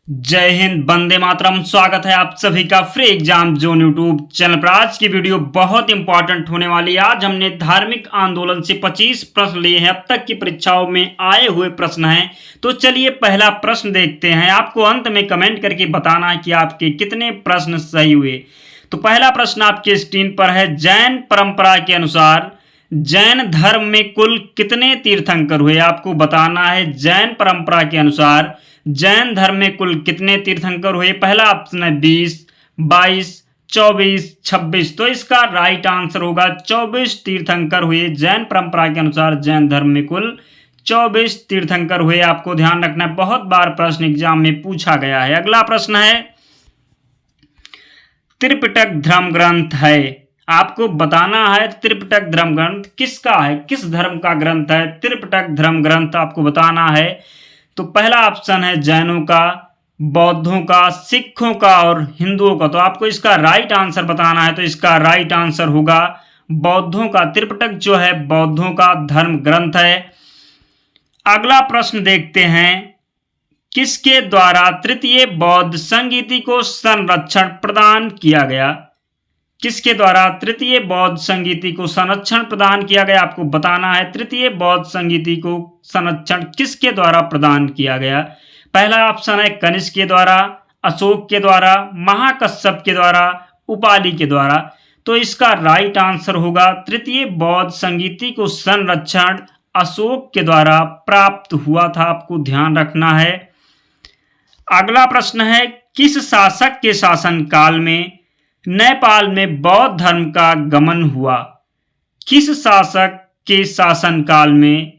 जय हिंद, वंदे मातरम। स्वागत है आप सभी का free exam zone YouTube channel पर। आज की वीडियो बहुत इंपॉर्टेंट होने वाली है। आज हमने धार्मिक आंदोलन से 25 प्रश्न लिए हैं। अब तक की परीक्षाओं में आए हुए प्रश्न हैं। तो चलिए पहला प्रश्न देखते हैं। आपको अंत में कमेंट करके बताना है कि आपके कितने प्रश्न सही हुए। तो पहला प्रश्न आपके स्क्रीन पर है। जैन परंपरा के अनुसार जैन धर्म में कुल कितने तीर्थंकर हुए? आपको बताना है जैन परंपरा के अनुसार जैन धर्म में कुल कितने तीर्थंकर हुए। पहला ऑप्शन है 20, 22, 24, 26। तो इसका राइट आंसर होगा 24 तीर्थंकर हुए। जैन परंपरा के अनुसार जैन धर्म में कुल 24 तीर्थंकर हुए। आपको ध्यान रखना है, बहुत बार प्रश्न एग्जाम में पूछा गया है। अगला प्रश्न है, त्रिपिटक धर्म ग्रंथ है। आपको बताना है त्रिपिटक धर्म ग्रंथ किसका है, किस धर्म का ग्रंथ है। त्रिपिटक धर्म ग्रंथ आपको बताना है। तो पहला ऑप्शन है जैनों का, बौद्धों का, सिखों का और हिंदुओं का। तो आपको इसका राइट आंसर बताना है। तो इसका राइट आंसर होगा बौद्धों का। त्रिपिटक जो है बौद्धों का धर्म ग्रंथ है। अगला प्रश्न देखते हैं, किसके द्वारा तृतीय बौद्ध संगीति को संरक्षण प्रदान किया गया? किसके द्वारा तृतीय बौद्ध संगीति को संरक्षण प्रदान किया गया? आपको बताना है तृतीय बौद्ध संगीति को संरक्षण किसके द्वारा प्रदान किया गया। पहला ऑप्शन है कनिष्क के द्वारा, अशोक के द्वारा, महाकश्यप के द्वारा, उपाली के द्वारा। तो इसका राइट आंसर होगा तृतीय बौद्ध संगीति को संरक्षण अशोक के द्वारा प्राप्त हुआ था। आपको ध्यान रखना है। अगला प्रश्न है, किस शासक के शासन काल में नेपाल में बौद्ध धर्म का गमन हुआ? किस शासक के शासन काल में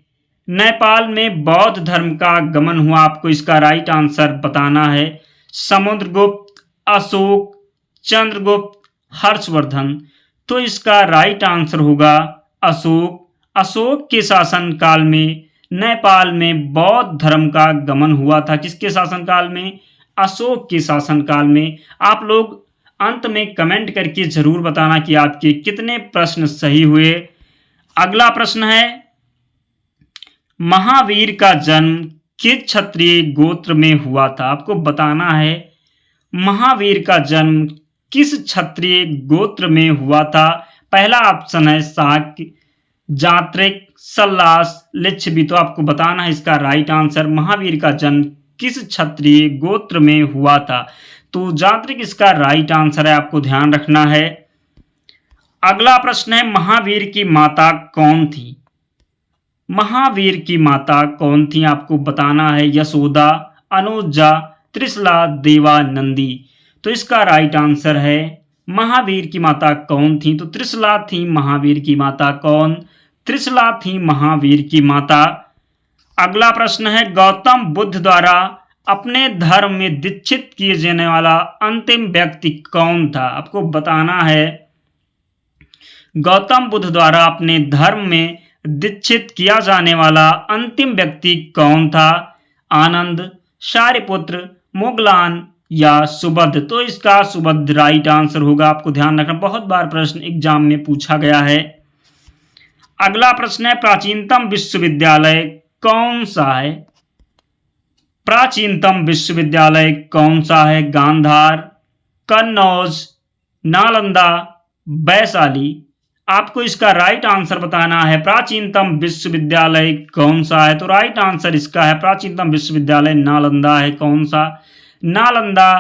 नेपाल में बौद्ध धर्म का गमन हुआ? आपको इसका राइट आंसर बताना है। समुद्रगुप्त, अशोक, चंद्रगुप्त, हर्षवर्धन। तो इसका राइट आंसर होगा अशोक। अशोक के शासन काल में नेपाल में बौद्ध धर्म का गमन हुआ था। किसके शासन काल में? अशोक के शासन काल में। आप लोग अंत में कमेंट करके जरूर बताना कि आपके कितने प्रश्न सही हुए। अगला प्रश्न है, महावीर का जन्म किस क्षत्रिय गोत्र में हुआ था? आपको बताना है महावीर का जन्म किस क्षत्रिय गोत्र में हुआ था। पहला ऑप्शन है शाक्य, जात्रिक, सल्लास, लिच्छवी। तो आपको बताना है इसका राइट आंसर। महावीर का जन्म किस क्षत्रिय गोत्र में हुआ था? तो जात्रिक इसका राइट आंसर है। आपको ध्यान रखना है। अगला प्रश्न है, महावीर की माता कौन थी? महावीर की माता कौन थी? आपको बताना है यशोदा, अनुजा, त्रिशला, देवानंदी। तो इसका राइट आंसर है महावीर की माता कौन थी? तो त्रिशला थी महावीर की माता। कौन? त्रिशला थी महावीर की माता। अगला प्रश्न है, गौतम बुद्ध द्वारा अपने धर्म में दीक्षित किए जाने वाला अंतिम व्यक्ति कौन था? आपको बताना है गौतम बुद्ध द्वारा अपने धर्म में दीक्षित किया जाने वाला अंतिम व्यक्ति कौन था? आनंद, सारिपुत्र, मुगलान या सुबुद्ध। तो इसका सुबुद्ध राइट आंसर होगा। आपको ध्यान रखना, बहुत बार प्रश्न एग्जाम में पूछा गया है। अगला प्रश्न है, प्राचीनतम विश्वविद्यालय कौन सा है? प्राचीनतम विश्वविद्यालय कौन सा है? गांधार, कन्नौज, नालंदा, वैशाली। आपको इसका राइट आंसर बताना है। प्राचीनतम विश्वविद्यालय कौन सा है? तो राइट आंसर इसका है प्राचीनतम विश्वविद्यालय नालंदा है। कौन सा? नालंदा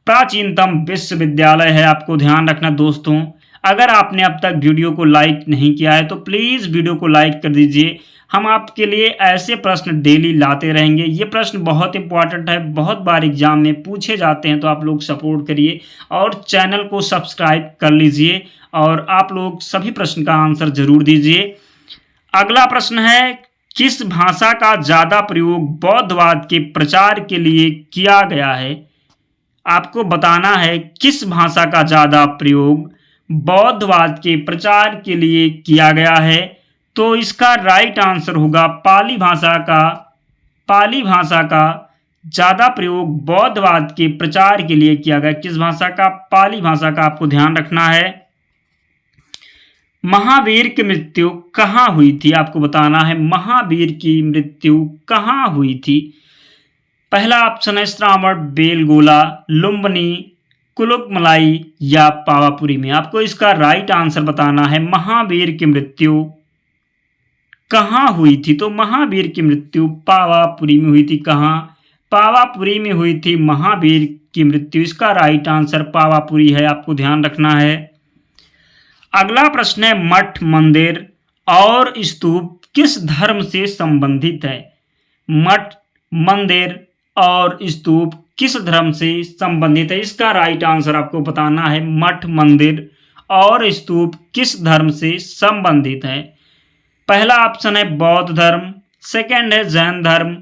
प्राचीनतम विश्वविद्यालय है। आपको ध्यान रखना दोस्तों। अगर आपने अब तक वीडियो को लाइक नहीं किया है तो प्लीज़ वीडियो को लाइक कर दीजिए। हम आपके लिए ऐसे प्रश्न डेली लाते रहेंगे। ये प्रश्न बहुत इंपॉर्टेंट है, बहुत बार एग्जाम में पूछे जाते हैं। तो आप लोग सपोर्ट करिए और चैनल को सब्सक्राइब कर लीजिए और आप लोग सभी प्रश्न का आंसर जरूर दीजिए। अगला प्रश्न है, किस भाषा का ज़्यादा प्रयोग बौद्धवाद के प्रचार के लिए किया गया है? आपको बताना है किस भाषा का ज़्यादा प्रयोग बौद्धवाद के प्रचार के लिए किया गया है। तो इसका राइट आंसर होगा पाली भाषा का। पाली भाषा का ज़्यादा प्रयोग बौद्धवाद के प्रचार के लिए किया गया। किस भाषा का? पाली भाषा का। आपको ध्यान रखना है। महावीर की मृत्यु कहाँ हुई थी? आपको बताना है महावीर की मृत्यु कहाँ हुई थी। पहला ऑप्शन है श्रावण बेलगोला, लुम्बिनी, कुलुकमलाई या पावापुरी में। आपको इसका राइट आंसर बताना है। महावीर की मृत्यु कहाँ हुई थी? तो महावीर की मृत्यु पावापुरी में हुई थी। कहाँ? पावापुरी में हुई थी महावीर की मृत्यु। इसका राइट आंसर पावापुरी है, आपको ध्यान रखना है। अगला प्रश्न है मठ, मंदिर और स्तूप किस धर्म से संबंधित है? मठ, मंदिर और स्तूप किस धर्म से संबंधित है? इसका राइट आंसर आपको बताना है। मठ, मंदिर और स्तूप किस धर्म से संबंधित है? पहला ऑप्शन है बौद्ध धर्म, सेकंड है जैन धर्म,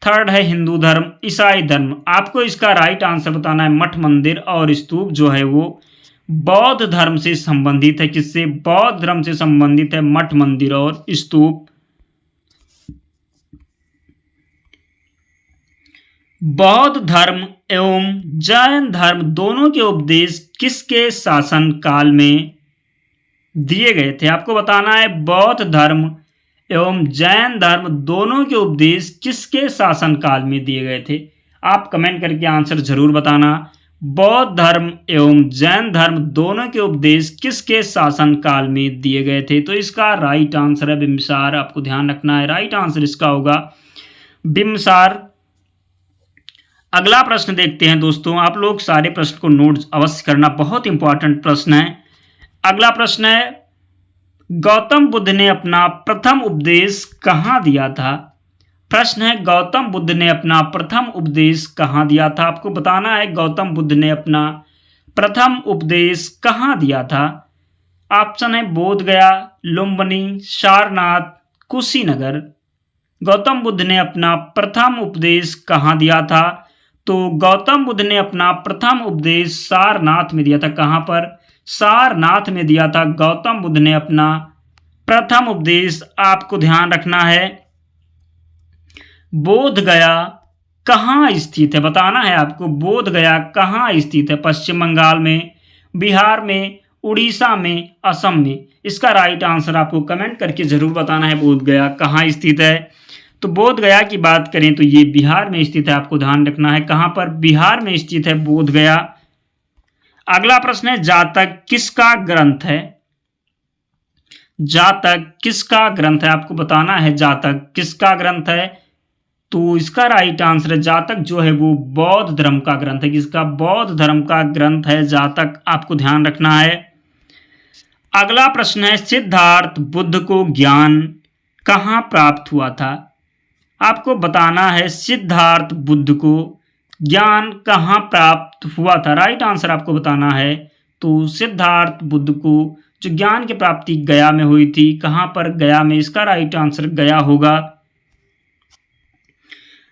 थर्ड है हिंदू धर्म, ईसाई धर्म। आपको इसका राइट आंसर बताना है। मठ, मंदिर और स्तूप जो है वो बौद्ध धर्म से संबंधित है। किससे? बौद्ध धर्म से संबंधित है मठ, मंदिर और स्तूप। बौद्ध धर्म एवं जैन धर्म दोनों के उपदेश किसके शासन काल में दिए गए थे? आपको बताना है बौद्ध धर्म एवं जैन धर्म दोनों के उपदेश किसके शासन काल में दिए गए थे? आप कमेंट करके आंसर जरूर बताना। बौद्ध धर्म एवं जैन धर्म दोनों के उपदेश किसके शासन काल में दिए गए थे? तो इसका राइट आंसर है बिम्बिसार। आपको ध्यान रखना है, राइट आंसर इसका होगा बिम्बिसार। अगला प्रश्न देखते हैं दोस्तों। आप लोग सारे प्रश्न को नोट अवश्य करना, बहुत इंपॉर्टेंट प्रश्न है। अगला प्रश्न है गौतम बुद्ध ने अपना प्रथम उपदेश कहाँ दिया था? प्रश्न है गौतम बुद्ध ने अपना प्रथम उपदेश कहाँ दिया था? आपको बताना है गौतम बुद्ध ने अपना प्रथम उपदेश कहाँ दिया था? ऑप्शन है बोध गया, लुम्बिनी, सारनाथ, कुशीनगर। गौतम बुद्ध ने अपना प्रथम उपदेश कहाँ दिया था? तो गौतम बुद्ध ने अपना प्रथम उपदेश सारनाथ में दिया था। कहाँ पर? सारनाथ में दिया था गौतम बुद्ध ने अपना प्रथम उपदेश। आपको ध्यान रखना है। बोध गया कहाँ स्थित है? बताना है आपको बोध गया कहाँ स्थित है? पश्चिम बंगाल में, बिहार में, उड़ीसा में, असम में। इसका राइट आंसर आपको कमेंट करके जरूर बताना है बोध गया कहाँ स्थित है। तो बोध गया की बात करें तो ये बिहार में स्थित है। आपको ध्यान रखना है कहाँ पर? बिहार में स्थित है बोध गया। अगला प्रश्न है जातक किसका ग्रंथ है? जातक किसका ग्रंथ है? आपको बताना है जातक किसका ग्रंथ है। तो इसका राइट आंसर है जातक जो है वो बौद्ध धर्म का ग्रंथ है। किसका? बौद्ध धर्म का ग्रंथ है जातक। आपको ध्यान रखना है। अगला प्रश्न है सिद्धार्थ बुद्ध को ज्ञान कहाँ प्राप्त हुआ था? आपको बताना है सिद्धार्थ बुद्ध को ज्ञान कहाँ प्राप्त हुआ था? राइट आंसर आपको बताना है। तो सिद्धार्थ बुद्ध को जो ज्ञान की प्राप्ति गया में हुई थी। कहाँ पर? गया में। इसका राइट आंसर गया होगा।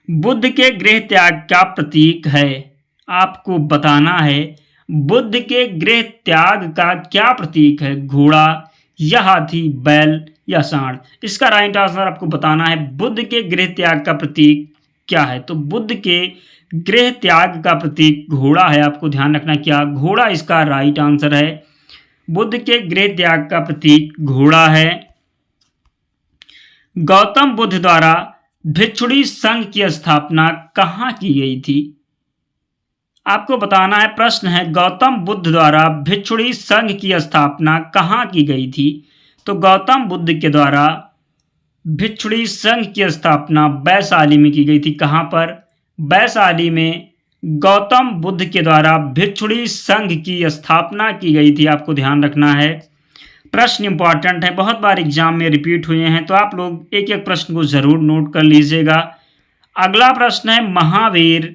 बुद्ध के गृह त्याग का प्रतीक है? आपको बताना है बुद्ध के गृह त्याग का क्या प्रतीक है? घोड़ा या हाथी, बैल या सांड? इसका राइट आंसर आपको बताना है बुद्ध के गृह त्याग का प्रतीक क्या है? तो बुद्ध के गृह त्याग का प्रतीक घोड़ा है। आपको ध्यान रखना क्या? घोड़ा इसका राइट आंसर है। बुद्ध के गृह त्याग का प्रतीक घोड़ा है। गौतम बुद्ध द्वारा भिक्षुणी संघ की स्थापना कहाँ की गई थी? आपको बताना है। प्रश्न है गौतम बुद्ध द्वारा भिक्षुणी संघ की स्थापना कहाँ की गई थी? तो गौतम बुद्ध के द्वारा भिक्षुणी संघ की स्थापना वैशाली में की गई थी। कहाँ पर? वैशाली में गौतम बुद्ध के द्वारा भिक्षुणी संघ की स्थापना की गई थी। आपको ध्यान रखना है। प्रश्न इंपॉर्टेंट है, बहुत बार एग्जाम में रिपीट हुए हैं, तो आप लोग एक एक प्रश्न को जरूर नोट कर लीजिएगा। अगला प्रश्न है महावीर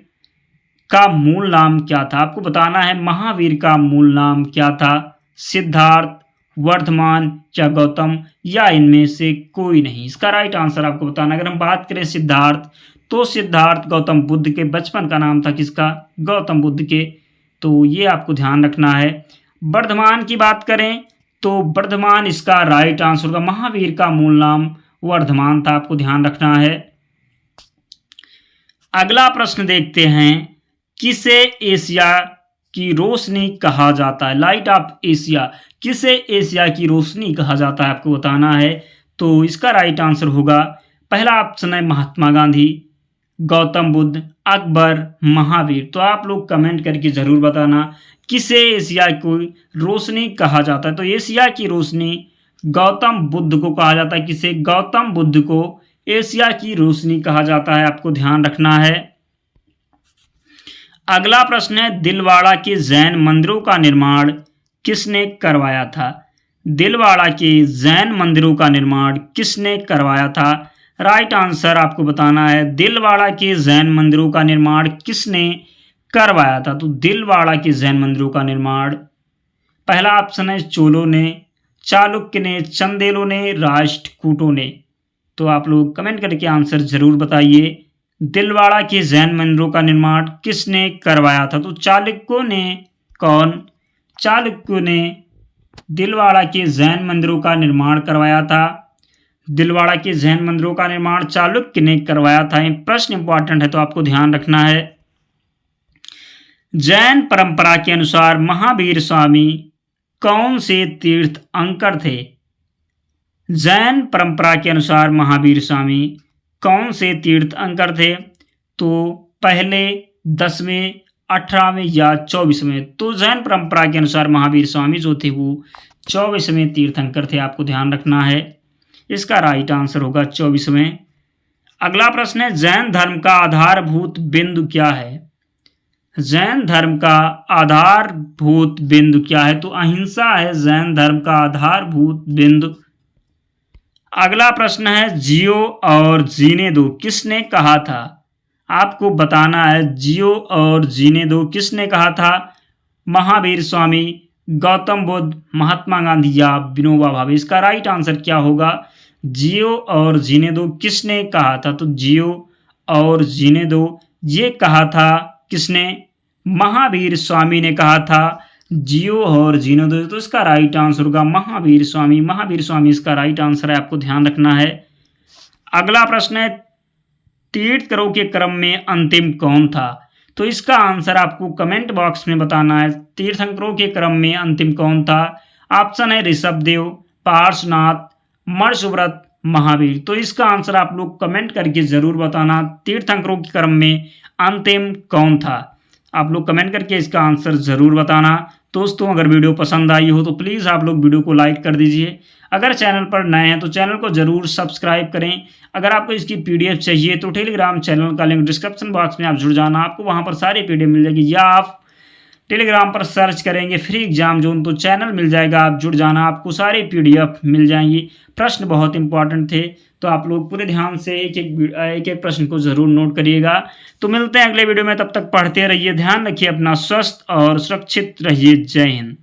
का मूल नाम क्या था? आपको बताना है महावीर का मूल नाम क्या था? सिद्धार्थ, वर्धमान या गौतम, या इनमें से कोई नहीं? इसका राइट आंसर आपको बताना। अगर हम बात करें सिद्धार्थ, तो सिद्धार्थ गौतम बुद्ध के बचपन का नाम था। किसका? गौतम बुद्ध के। तो ये आपको ध्यान रखना है। वर्धमान की बात करें तो वर्धमान इसका राइट आंसर होगा। महावीर का मूल नाम वर्धमान था। आपको ध्यान रखना है। अगला प्रश्न देखते हैं किसे एशिया की रोशनी कहा जाता है? Light of Asia. किसे एशिया की रोशनी कहा जाता है? आपको बताना है। तो इसका राइट आंसर होगा, पहला ऑप्शन है महात्मा गांधी, गौतम बुद्ध, अकबर, महावीर। तो आप लोग कमेंट करके ज़रूर बताना किसे एशिया की रोशनी कहा जाता है। तो एशिया की रोशनी गौतम बुद्ध को कहा जाता है। किसे? गौतम बुद्ध को एशिया की रोशनी कहा जाता है। आपको ध्यान रखना है। अगला प्रश्न है, दिलवाड़ा के जैन मंदिरों का निर्माण किसने करवाया था? दिलवाड़ा के जैन मंदिरों का निर्माण किसने करवाया था? राइट आंसर आपको बताना है, दिलवाड़ा के जैन मंदिरों का निर्माण किसने करवाया था? तो दिलवाड़ा के जैन मंदिरों का निर्माण, पहला ऑप्शन है चोलों ने, चालुक्य ने, चंदेलों ने, राष्ट्रकूटों ने। तो आप लोग कमेंट करके आंसर जरूर बताइए, दिलवाड़ा के जैन मंदिरों का निर्माण किसने करवाया था? तो चालुक्यों ने। कौन? चालुक्यों ने दिलवाड़ा के जैन मंदिरों का निर्माण करवाया था। दिलवाड़ा के जैन मंदिरों का निर्माण चालुक्य ने करवाया था। प्रश्न इंपॉर्टेंट है तो आपको ध्यान रखना है। जैन परंपरा के अनुसार महावीर स्वामी कौन से तीर्थ अंकर थे? जैन परंपरा के अनुसार महावीर स्वामी कौन से तीर्थ अंकर थे? तो पहले, 10वें, 18वें या 24वें। तो जैन परंपरा के अनुसार महावीर स्वामी जो थे वो 24वें तीर्थंकर थे। आपको ध्यान रखना है, इसका राइट आंसर होगा 24वें। अगला प्रश्न है, जैन धर्म का आधारभूत बिंदु क्या है? जैन धर्म का आधारभूत बिंदु क्या है? तो अहिंसा है जैन धर्म का आधारभूत बिंदु। अगला प्रश्न है, जियो और जीने दो किसने कहा था? आपको बताना है, जियो और जीने दो किसने कहा था? महावीर स्वामी, गौतम बुद्ध, महात्मा गांधी या विनोबा भावे। इसका राइट आंसर क्या होगा? जियो और जीने दो किसने कहा था? तो जियो और जीने दो ये कहा था किसने? महावीर स्वामी ने कहा था, जियो और जीने दो। तो इसका राइट आंसर होगा महावीर स्वामी। महावीर स्वामी इसका राइट आंसर है, आपको ध्यान रखना है। अगला प्रश्न है, तीर्थंकरों के क्रम में अंतिम कौन था? तो इसका आंसर आपको कमेंट बॉक्स में बताना है, तीर्थंकरों के क्रम में अंतिम कौन था? ऑप्शन है ऋषभदेव, पार्श्वनाथ, मणिव्रत, महावीर। तो इसका आंसर आप लोग कमेंट करके जरूर बताना, तीर्थंकरों के क्रम में अंतिम कौन था? आप लोग कमेंट करके इसका आंसर ज़रूर बताना। दोस्तों, अगर वीडियो पसंद आई हो तो प्लीज़ आप लोग वीडियो को लाइक कर दीजिए। अगर चैनल पर नए हैं तो चैनल को ज़रूर सब्सक्राइब करें। अगर आपको इसकी पीडीएफ चाहिए तो टेलीग्राम चैनल का लिंक डिस्क्रिप्शन बॉक्स में आप जुड़ जाना, आपको वहाँ पर सारी पीडीएफ मिल जाएगी। या आप टेलीग्राम पर सर्च करेंगे फ्री एग्जाम जोन तो चैनल मिल जाएगा, आप जुड़ जाना, आपको सारी पीडीएफ मिल जाएंगी। प्रश्न बहुत इंपॉर्टेंट थे तो आप लोग पूरे ध्यान से एक एक प्रश्न को ज़रूर नोट करिएगा। तो मिलते हैं अगले वीडियो में, तब तक पढ़ते रहिए, ध्यान रखिए अपना, स्वस्थ और सुरक्षित रहिए। जय हिंद।